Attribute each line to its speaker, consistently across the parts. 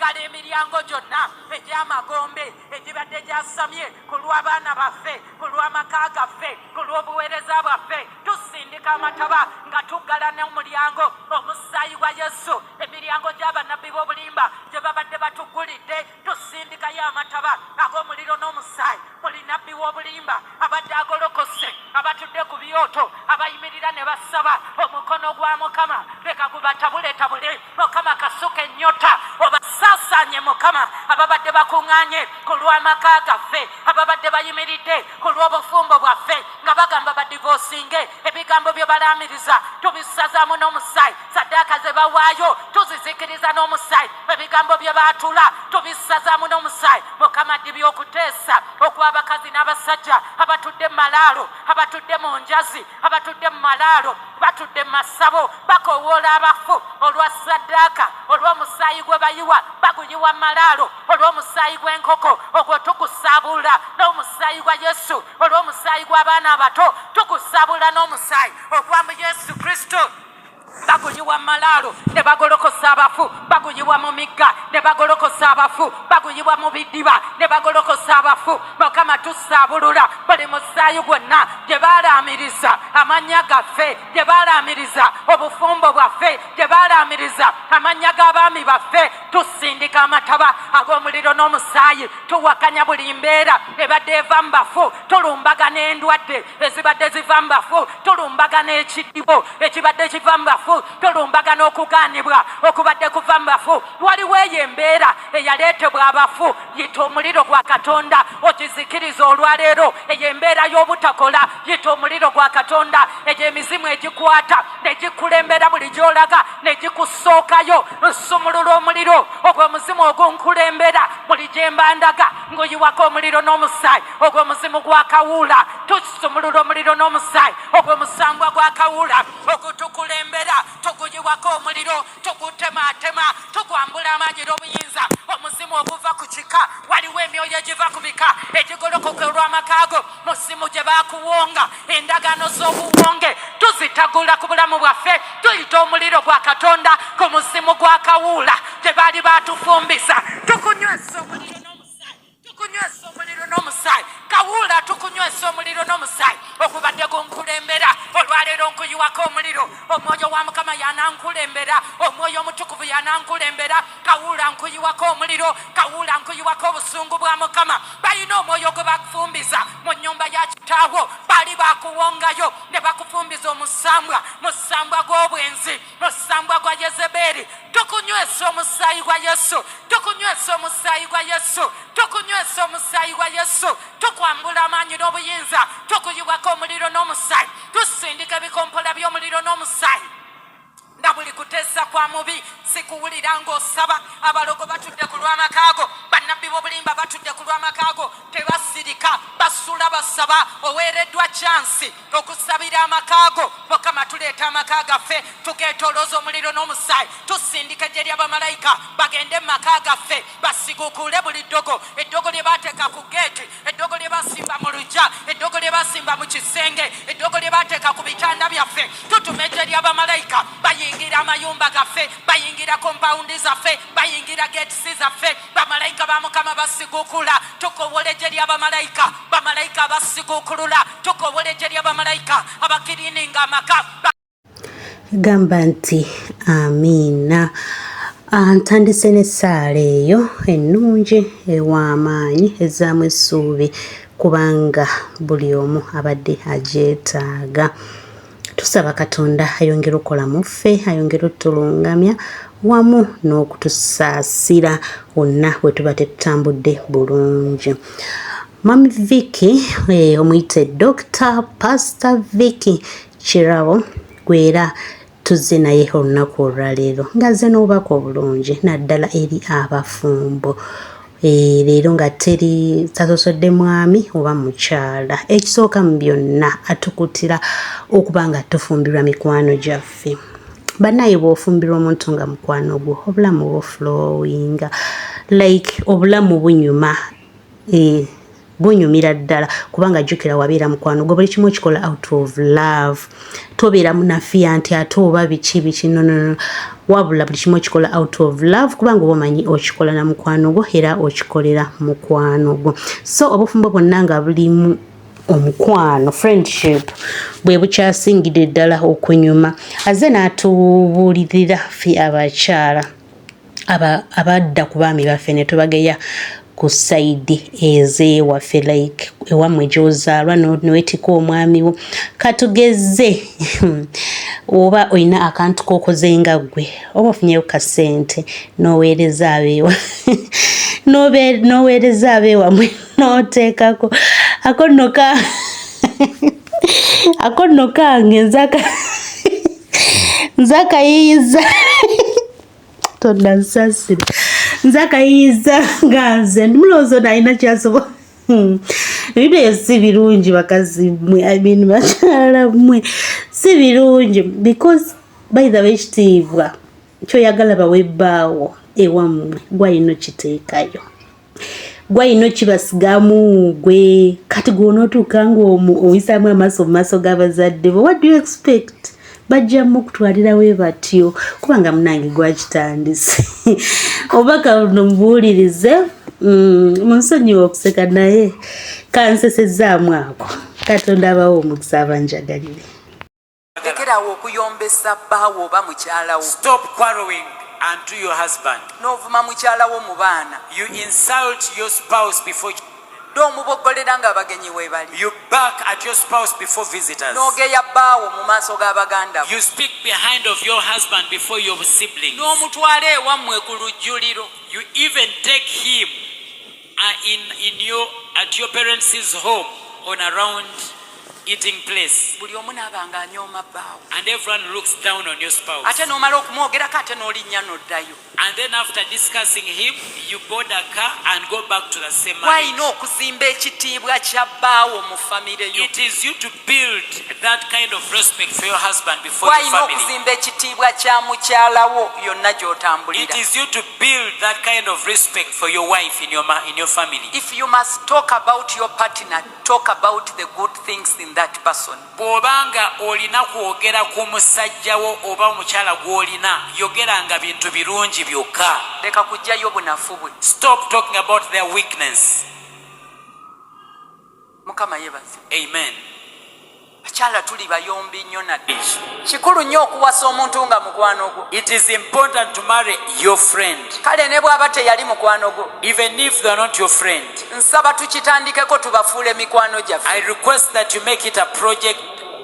Speaker 1: tusigala emiryango gyonna egy'amagombe egibadde gyasamye ku lw'abaana baffe ku lw'amaka gaffe ku lw'obuweereza bwaffe tusindika amataba nga tuggala n'omulyango omusaayi gwa yesu emiryango gy'abannabbi b'obulimba gye babadde batugulidde tusindikayo amataba ag'omuliro n'omusaayi buli nabbi w'obulimba abadde agolokose abatudde ku byoto abayimirira ne basaba omukono gwa mukama leka gubatabule mukama kasuka ennyota obasaasaanye mukama ababadde bakuŋŋaanye ku lw'amaka gaffe ababadde bayimiridde ku lw'obufumbo bwaffe nga bagamba badivoosinge ebigambo bye balaamiriza tubisazaamu n'omusaayi saddaaka ze bawaayo tuzizikiriza n'omusaayi ebigambo bye baatula tubisazaamu n'omusaayi mukama ddi by'okuteesa okw'abakazi n'abasajja abatudde mu malaalo abatudde mu njazi abatudde mu malaalo batudde mu masabo bakoowoola abafu olwa saddaaka olw'omusaayi gwe bayiwa baguyiwa mu malaalo olw'omusaayi gw'enkoko ogwo tugusaabula n'omusaayi gwa yesu olw'omusaayi gw'abaana abato tugusaabula n'omusaayi ogwa mu yesu kristo baguyiwa mu malaalo ne bagolokosa abafu baguyiwa mu migga ne bagolokosa abafu baguyiwa mu bidiba ne bagolokosa abafu mukama tusaabulula buli musaayi gwonna gye baalaamiriza amannya gaffe gye baalaamiriza obufumbo bwaffe gye baalaamiriza amannya g'abaami baffe tusindika amataba ag'omuliro n'omusaayi tuwakanya buli mbeera ebadde eva mu bafu tulumbagana endwadde ezibadde ziva mu bafu tulumbagana ekidibo ekibadde kiva mu bafu tulumbagana okugaanibwa okubadde kuva mu bafu waliwo eyo embeera eyaleetebwa abafu yita omuliro gwa katonda okizikiriza olwaleero eyo embeera y'obutakola yita omuliro gwa katonda egyo emizimu egikwata negikulembera buli gy'olaga negikusookayo nsumulula omuliro ogwo omuzimu ogunkulembera buli gye mbandaga ng'oyiwako omuliro n'omusaayi ogwo omuzimu gwa kawuula tusumulula omuliro n'omusaayi ogwo omusambwa gwa kawuula ogutukulembera tuguyiwako omuliro tugutemaatema tugwambula amaanyi n'obuyinza omuzimu oguva ku kika waliwo emyoyo egiva ku bika egigolokoka olw'amakaago musimu gye baakuwonga endagaano z'obuwonge tuzitagula ku bulamu bwaffe tuyita omuliro gwa katonda ku musimu gwa kawuula gye baali baatufumbisa tukunywesa omuliro n'omusaayi tukunywesa omuliro n'omusaayi kawuula tukunywesa omuliro n'omusaayi okubadde gunkulembera olwaleero nkuyiwako omuliro omwoyo wa mukama yanankulembera omwoyo omutukuvu yanankulembera kawuula nkuyiwako omuliro kawuula nkuyiwako obusungu bwa mukama balina omwoyo gwe bakufumbiza mu nnyumba ya kitaawo baali bakuwongayo ne bakufumbiza musambwa gw'obwenzi musambwa gwa yezeberi tukunywesa omusaayi gwa yesu tukunywesa omusaayi gwa yesu tukunywesa omusaayi gwa yesu tukwambula amaanyi n'obuyinza tukuyiwako omuliro n'omusaayi tusindika ebikompola by'omuliro n'omusaayi nga buli kuteesa kwa mubi sikuwulira ng'osaba abalogo batudde ku lw'amakaago bannabbi b'obulimba batudde ku lw'amakaago tebasirika basula basaba oweereddwa kyansi okusabira amakaago mukama tuleeta amaka gaffe tugeetoolooza omuliro n'omusaayi tusindika eggye ly'abamalayika bagende mu maka gaffe basigukule buli ddogo eddogo lye baateeka ku geeti eddogo lye basimba mu lujja eddogo lye basimba mu kisenge eddogo lye baateeka ku bitanda byaffe tutuma eggye ly'abamalayika bayingira amayumba gaffe bayingira kompawundi zaffe bayingira geetisi zaffe bamalayika ba mukama basigukula tukowola eggye ly'abamalayika bamalayika basigukulula tukowola eggye ly'abamalayika abakirininga amaka
Speaker 2: gamba nti amiina. Ntandise n'essaala eyo ennungi ew'amaanyi ezaamu essuubi kubanga buli omu abadde agyetaaga. Tusaba Katonda ayongere okukola mu ffe ayongere otulungamya wamu n'okutusaasira wonna we tuba tetutambudde bulungi. Mami Vicky omuyite Dr. Pastor Vicky Kirabo gwera tuzze naye olunaku olwaleero ngazze n'obubaka obulungi naddala eri abafumbo. Leero nga teri tasosodde mwami oba mukyala ekisooka mu byonna atukutira okuba nga tufumbirwa mikwano gyaffe. Bannaye bw'ofumbirwa omuntu nga mukwano gwo obulamu bw'oflowinga like obulamu bunyuma bunyumira ddala kubanga jjukira wabeera mukwano gwo buli kimu okikola out of love tobeera munafiya nti ate oba biki no wabula buli kimu okikola out of love kubanga oba omanyi okikola na mukwano gwo era okikolera mukwano gwo so obufumbo bwonna nga bulimu omukwano friendship bwe bukyasingidde ddala okunyuma aze n'atubuulirira ffe abakyala abadda ku baami baffe ne tubageya ku saidi ez'ewaffe like ewammwe gy'ozaalwa neweetika omwami wo katugeze oba olina akantu k'okoze nga ggwe oba ofunyeyo kasente n'oweereza abeewa n'oweereza abeewamwe n'oteekako akonno kange nze akayiyiza tonasasira nze akayiyiza nga nze ndimulowooza nalina kyasobola ebintu ebyo si birungi bakazi mmwe bakyala mmwe si birungi because by the way ekitiibwa kyoyagala bawebbaawo ewammwe gwalina okiteekayo gwalina okibasigamu gwe kati gw'onootuuka ng'owisaamu amaaso mu maaso g'abazadde bo what do you expect bajjamu okutwalirawo batyo kubanga munange gwakitandise obaka luno mubuulirize munsonyiwa okuseka naye kansesezaamu ako katonda abawo omukisa abanjagalire
Speaker 1: lekerawo okuyombesa bbaawo oba mukyalawo.
Speaker 3: Stop quarreling unto your husband.
Speaker 1: N'ovuma mukyalawo mu baana.
Speaker 3: You insult your spouse before you.
Speaker 1: N'omuboggolera ng'abagenyi weebali.
Speaker 3: You bark at your spouse before visitors.
Speaker 1: N'ogeya bbaawo mu maaso g'abaganda.
Speaker 3: You speak behind of your husband before your siblings.
Speaker 1: N'omutwala ewammwe ku lujjuliro.
Speaker 3: You even take him at your parents' home on around eating place.
Speaker 1: Buli omu n'abanga anyooma bbaawo.
Speaker 3: And everyone looks down on your spouse.
Speaker 1: Ate n'omala okumwogerako ate n'olinnya n'oddayo.
Speaker 3: And then after discussing him, you board a car and go back to the same marriage.
Speaker 1: Wayina okuzimba ekitiibwa kya bbaawo mu famire yo.
Speaker 3: It is you to build that kind of respect for your husband before your
Speaker 1: Wayina
Speaker 3: family.
Speaker 1: okuzimba ekitiibwa kya mukyalawo yonna gy'otambulira.
Speaker 3: It is you to build that kind of respect for your wife in your family.
Speaker 1: If you must talk about your partner, talk about the good things in that person.
Speaker 3: Bw'obanga olina kwogera ku musajjawo oba omukyala gw'olina yogeranga bintu birungi byokka.
Speaker 1: Leka kujjayo bunafu bwe.
Speaker 3: Stop talking about their weakness.
Speaker 1: Mukama yebaze.
Speaker 3: Amen.
Speaker 1: Bakyala tuli bayombi nnyo nadde. Kikulu nnyo okuwasa omuntu nga mukwano gwo.
Speaker 3: It is important to marry your friend.
Speaker 1: Kale ne bw'aba teyali mukwano gwo.
Speaker 3: Even if they are not your friend.
Speaker 1: Nsaba tukitandikeko tubafuule mikwano gyaffe.
Speaker 3: I request that you make it a project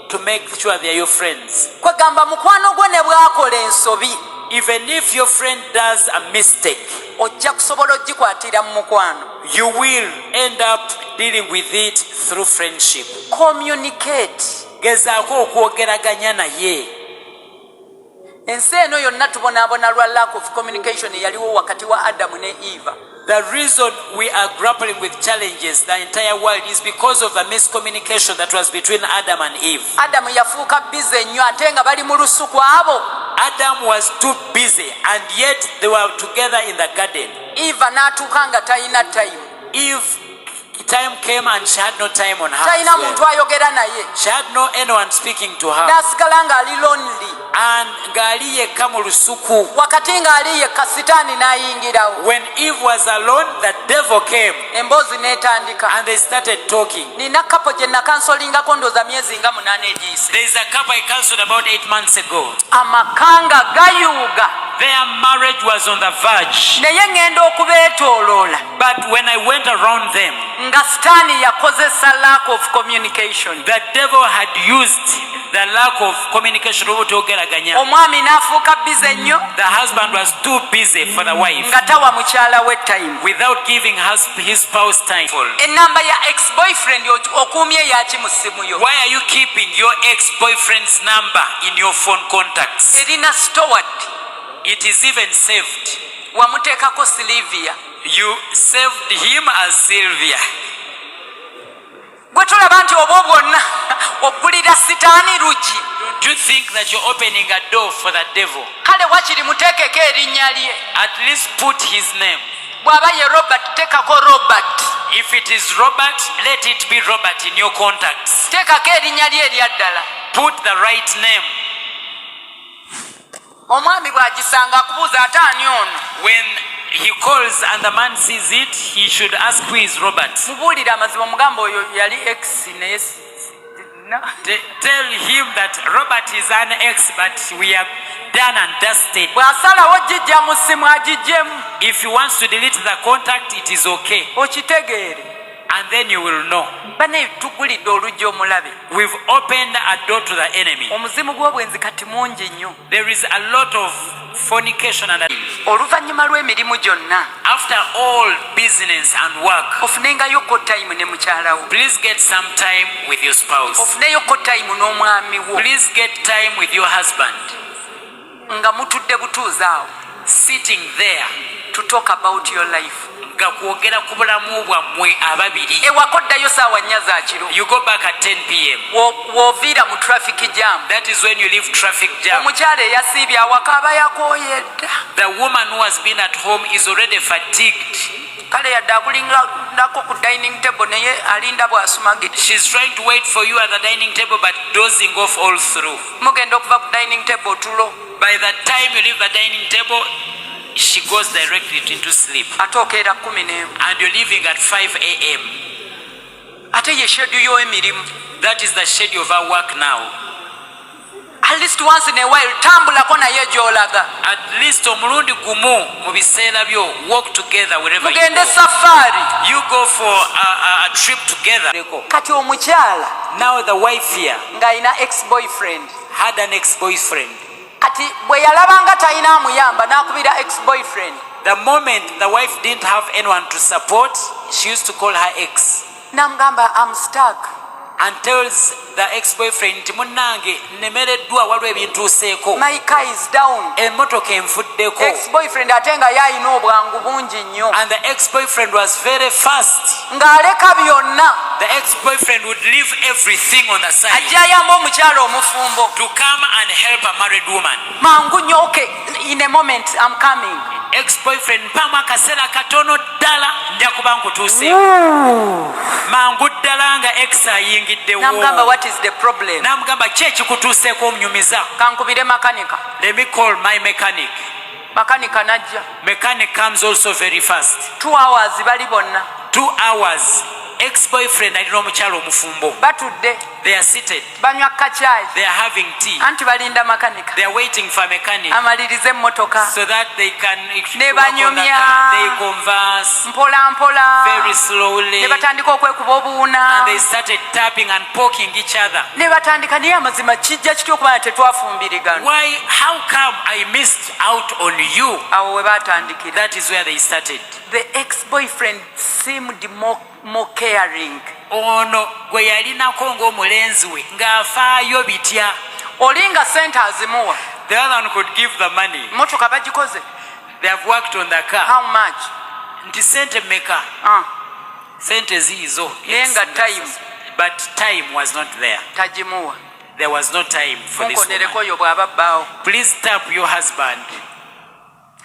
Speaker 3: to make sure they are your friends.
Speaker 1: Kwegamba mukwano gwo ne bw'akola ensobi.
Speaker 3: Even if your friend does a mistake,
Speaker 1: ojja kusobola ogikwatira mu mukwano.
Speaker 3: You will end up dealing with it through friendship.
Speaker 1: Communicate.
Speaker 3: Gezaako okwogeraganya naye.
Speaker 1: Ensi eno yonna tubonaabona lwa lack of communication eyaliwo wakati wa Adamu ne Eva.
Speaker 3: The reason we are grappling with challenges the entire world is because of the miscommunication that was between Adam and Eve.
Speaker 1: Adamu yafuuka busy nnyo ate nga bali mu lusuku abo.
Speaker 3: Adam was too busy and yet they were together in the garden.
Speaker 1: Eva n'atuuka nga talina time.
Speaker 3: Eve, time came and she had no time on her.
Speaker 1: Talina muntu ayogera naye.
Speaker 3: She had no anyone speaking to her.
Speaker 1: N'asigala ng'ali lonely.
Speaker 3: And ng'ali yekka mu lusuku.
Speaker 1: Wakati ng'ali yekka sitaani n'ayingirawo.
Speaker 3: When Eve was alone, the devil came.
Speaker 1: Emboozi n'etandika.
Speaker 3: And they started talking.
Speaker 1: Nina kapo gye nakansolingako ndooza myezi nga 8 egiyise.
Speaker 3: There is a couple I cancelled about 8 months ago.
Speaker 1: Amakanga gayuuga.
Speaker 3: Their marriage was on the verge.
Speaker 1: Naye ngenda okubeetooloola.
Speaker 3: But when I went around them,
Speaker 1: nga sitaani yakozesa lack of communication.
Speaker 3: The devil had used the lack of communication.
Speaker 1: Omwami n'afuuka bize nnyo.
Speaker 3: The husband was too busy for the wife.
Speaker 1: Nga tawa mukyala we time.
Speaker 3: Without giving his spouse time.
Speaker 1: Enamba ya ex-boyfriend okuumye yaki mu ssimu yo.
Speaker 3: Why are you keeping your ex-boyfriend's number in your phone contacts?
Speaker 1: Erina stored.
Speaker 3: It is even saved.
Speaker 1: Wamuteekako Sylvia.
Speaker 3: You saved him as Sylvia.
Speaker 1: Gwe tulaba nti obwo bwonna oggulira sitaani luggi.
Speaker 3: Do you think that you're opening a door for the devil?
Speaker 1: Kale wakiri muteekeko erinnya lye.
Speaker 3: At least put his name.
Speaker 1: Bw'aba ye Robert teekako Robert.
Speaker 3: If it is Robert, let it be Robert in your contacts.
Speaker 1: teekako erinnya lye erya ddala.
Speaker 3: Put the right name.
Speaker 1: Omwami bw'agisanga akubuuza ate ani ono?
Speaker 3: When he calls and the man sees it, he should ask who is Robert.
Speaker 1: Mubuulire amazima omugamba oyo yali X naye
Speaker 3: Tell him that Robert is an ex, but we are done and dusted.
Speaker 1: bw'asalawo gijja mu ssimu agijjemu
Speaker 3: If he wants to delete the contact, it is okay.
Speaker 1: okitegeere.
Speaker 3: And then you will know.
Speaker 1: Bane tugulidde oluggi omulabe.
Speaker 3: We've opened a door to the enemy.
Speaker 1: Omuzimu gw'obwenzi kati mungi nnyo.
Speaker 3: There is a lot of fornication and
Speaker 1: Oluvannyuma lw'emirimu gyonna
Speaker 3: after all business and work,
Speaker 1: ofunengayoko time ne mukyalawo.
Speaker 3: please get some time with your spouse.
Speaker 1: Ofuneyoko time n'omwami wo
Speaker 3: Please get time with your husband.
Speaker 1: nga mutudde butuuzi awo
Speaker 3: Sitting there.
Speaker 1: to talk about your life.
Speaker 3: Nga kwogera ku bulamu bwammwe ababiri.
Speaker 1: Ewakoddayo saawa nnya za kiro.
Speaker 3: You go back at 10 p.m.
Speaker 1: W'oviira mu traffic jam.
Speaker 3: That is when you leave traffic jam.
Speaker 1: Omukyala eyasiibye awaka aba yakooye dda.
Speaker 3: The woman who has been at home is already fatigued.
Speaker 1: Kale yadde akulindako ku dining table naye alinda bw'asumagidde.
Speaker 3: She's trying to wait for you at the dining table but dozing off all through.
Speaker 1: Mugenda okuva ku dining table tulo.
Speaker 3: By the time you leave the dining table, she goes directly into sleep.
Speaker 1: Ate okeera 11.
Speaker 3: And you're leaving at 5 a.m.
Speaker 1: Ate ye schedule y'emirimu.
Speaker 3: That is the schedule of our work now.
Speaker 1: At least once in a while tambulako naye gy'olaga.
Speaker 3: At least omulundi gumu mu biseera byo walk together wherever you
Speaker 1: Mugende
Speaker 3: go.
Speaker 1: safari.
Speaker 3: You go for a trip together.
Speaker 1: Kati omukyala
Speaker 3: Now the wife here
Speaker 1: ng'alina ex-boyfriend.
Speaker 3: had an ex-boyfriend.
Speaker 1: Kati bwe yalabanga talina amuyamba n'akubira ex-boyfriend.
Speaker 3: The moment the wife didn't have anyone to support, she used to call her ex
Speaker 1: N'amugamba I'm stuck.
Speaker 3: and tells the ex-boyfriend nti munnange nemereddwa waliwo ebintuuseeko,
Speaker 1: My car is down.
Speaker 3: emmotoka enfuddeko.
Speaker 1: Ex-boyfriend ate nga yalina obwangu bungi nnyo.
Speaker 3: And the ex-boyfriend was very fast.
Speaker 1: Ng'aleka byonna.
Speaker 3: The ex-boyfriend would leave everything on the side
Speaker 1: Ajja ayamba omukyala omufumbo.
Speaker 3: to come and help a married woman.
Speaker 1: Mangu nnyo, okay, in a moment I'm coming.
Speaker 3: Ex-boyfriend mpamu akaseera katono ddala nja kuba nkutuuseeko. Mangu ddala nga ex ayingiddewo.
Speaker 1: N'amugamba what is the problem?
Speaker 3: N'amugamba ki ekikutuuseeko omunyumiza?
Speaker 1: Kankubire makanika.
Speaker 3: Let me call my mechanic.
Speaker 1: Makanika najja.
Speaker 3: Mechanic comes also very fast.
Speaker 1: 2 hours bali bonna.
Speaker 3: 2 hours. Ex-boyfriend alina omukyala omufumbo.
Speaker 1: Batudde.
Speaker 3: They are seated.
Speaker 1: Banywa kacaayi.
Speaker 3: They are having tea.
Speaker 1: Anti balinda makanika.
Speaker 3: They are waiting for a mechanic
Speaker 1: Amalirize emmotoka.
Speaker 3: so that they can
Speaker 1: Ne
Speaker 3: work on the
Speaker 1: banyumya.
Speaker 3: car. They converse
Speaker 1: Mpola mpola.
Speaker 3: very slowly
Speaker 1: Ne batandika okwekuba obuwuna.
Speaker 3: and they started tapping and poking each other.
Speaker 1: Ne batandika naye amazima kijja kityo okuba nga tetwafumbirigana.
Speaker 3: Why? How come I missed out on you?
Speaker 1: Awo we batandikira.
Speaker 3: That is where they started.
Speaker 1: The ex-boyfriend seemed more caring.
Speaker 3: Ono gwe yalinako ng'omulenzi we ng'afaayo bitya.
Speaker 1: Olinga sente azimuwa.
Speaker 3: The other one could give the money.
Speaker 1: Motoka bagikoze.
Speaker 3: They have worked on the car.
Speaker 1: How much?
Speaker 3: Nti sente meka? Sente ziizo.
Speaker 1: Naye nga time
Speaker 3: But time was not there.
Speaker 1: tagimuwa.
Speaker 3: There was no time for this
Speaker 1: Munkonereko
Speaker 3: woman.
Speaker 1: oyo bw'aba bbaawo.
Speaker 3: Please tap your husband.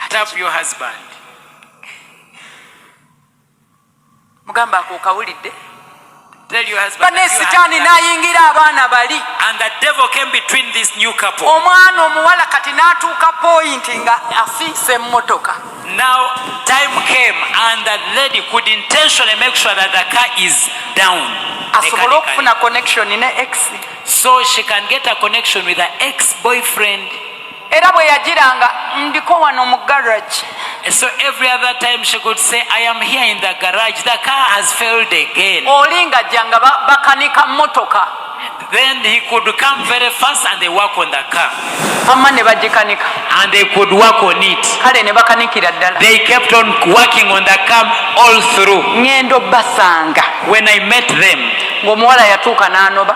Speaker 3: Tap your husband.
Speaker 1: Mugamba ako okawulidde.
Speaker 3: Tell your husband.
Speaker 1: Bane
Speaker 3: that you
Speaker 1: sitaani
Speaker 3: had that.
Speaker 1: n'ayingira abaana bali.
Speaker 3: And the devil came between this new couple.
Speaker 1: Omwana omuwala kati n'atuuka point nga afiisa emmotoka.
Speaker 3: Now time came and the lady could intentionally make sure that the car is down.
Speaker 1: Asobole
Speaker 3: mechanically.
Speaker 1: okufuna connection ne ex.
Speaker 3: So she can get a connection with her ex-boyfriend.
Speaker 1: Era bwe yagiranga ndiko wano mu garage.
Speaker 3: So every other time she could say, I am here in the garage. The car has failed again.
Speaker 1: Olinga jjanga bakanika mmotoka.
Speaker 3: Then he could come very fast and they work on the car.
Speaker 1: Amma ne bagikanika.
Speaker 3: And they could work on it.
Speaker 1: Kale ne bakanikira ddala.
Speaker 3: They kept on working on the car all through.
Speaker 1: Ngendo basanga.
Speaker 3: When I met them,
Speaker 1: Ng'omuwala yatuuka n'anoba.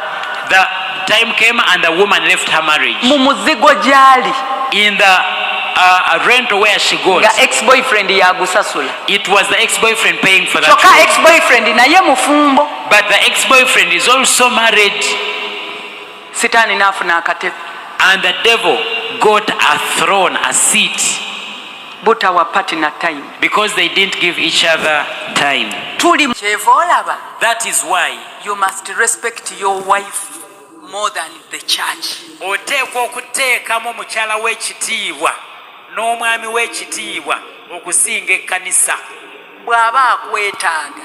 Speaker 3: the time came and the woman left her marriage.
Speaker 1: Mu muzigo gy'ali.
Speaker 3: In the rental where she goes,
Speaker 1: Nga ex-boyfriend yagusasula.
Speaker 3: it was the ex-boyfriend paying for that.
Speaker 1: Kyokka ex-boyfriend naye mufumbo.
Speaker 3: But the ex-boyfriend is also married.
Speaker 1: Sitaani n'afuna akatebe.
Speaker 3: And the devil got a throne, a seat.
Speaker 1: butawa partner time.
Speaker 3: Because they didn't give each other time.
Speaker 1: That is why you must respect your wife more than the church.
Speaker 3: Oteekwa okuteekamu mukyala w'ekitiibwa n'omwami w'ekitiibwa okusinga ekkanisa.
Speaker 1: Bw'aba akwetaaga,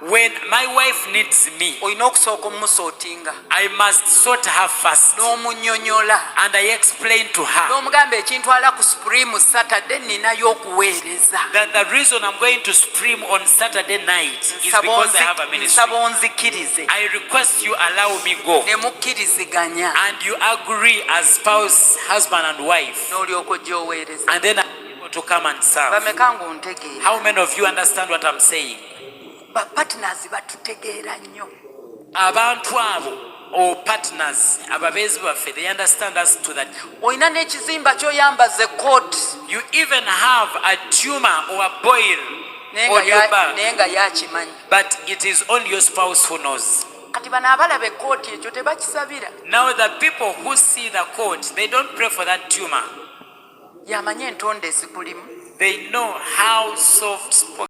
Speaker 3: when my wife needs me,
Speaker 1: olina okusooka omusootinga,
Speaker 3: I must sort her first,
Speaker 1: n'omunnyonnyola,
Speaker 3: and I explain to her
Speaker 1: n'omugamba ekintwala ku Supreme Saturday ninayo okuweereza.
Speaker 3: that the reason I'm going to stream on Saturday night is because I have a ministry.
Speaker 1: Nsaba onzikirize.
Speaker 3: I request you allow me go,
Speaker 1: ne mukkiriziganya,
Speaker 3: and you agree as spouse, husband and wife,
Speaker 1: n'olyoka ojja oweereza.
Speaker 3: and then I'm able to come and serve.
Speaker 1: Bameka ng'ontegeera?
Speaker 3: How many of you understand what I'm saying?
Speaker 1: Ba partners batutegeera nnyo.
Speaker 3: Abantu abo or partners ababeezi baffe, they understand us to that.
Speaker 1: Olina n'ekizimba ky'oyambaze coat,
Speaker 3: You even have a tumor or a boil on your back,
Speaker 1: naye nga yakimanyi.
Speaker 3: but it is only your spouse who knows.
Speaker 1: Kati bano abalaba ekkooti ekyo tebakisabira.
Speaker 3: Now the people who see the coat, they don't pray for that tumor.
Speaker 1: Yamanye entonde ezikulimu.
Speaker 3: They know how soft spoken